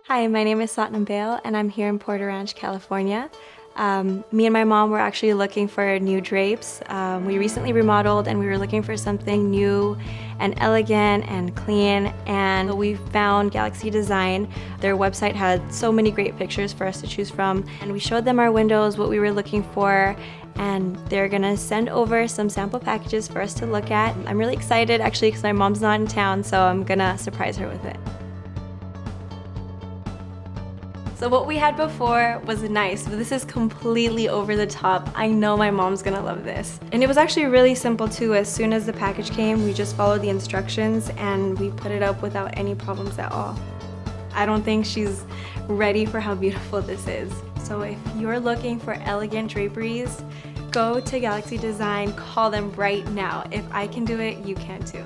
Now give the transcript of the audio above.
Hi, my name is Satnam Bale and I'm here in Porter Ranch, California. Me and my mom were actually looking for new drapes. We recently remodeled and we were looking for something new and elegant and clean, and we found Galaxy Design. Their website had so many great pictures for us to choose from, and we showed them our windows, what we were looking for, and they're gonna send over some sample packages for us to look at. I'm really excited actually because my mom's not in town, so I'm gonna surprise her with it. So what we had before was nice, but this is completely over the top. I know my mom's gonna love this. And it was actually really simple too. As soon as the package came, we just followed the instructions and we put it up without any problems at all. I don't think she's ready for how beautiful this is. So if you're looking for elegant draperies, go to Galaxy Design, call them right now. If I can do it, you can too.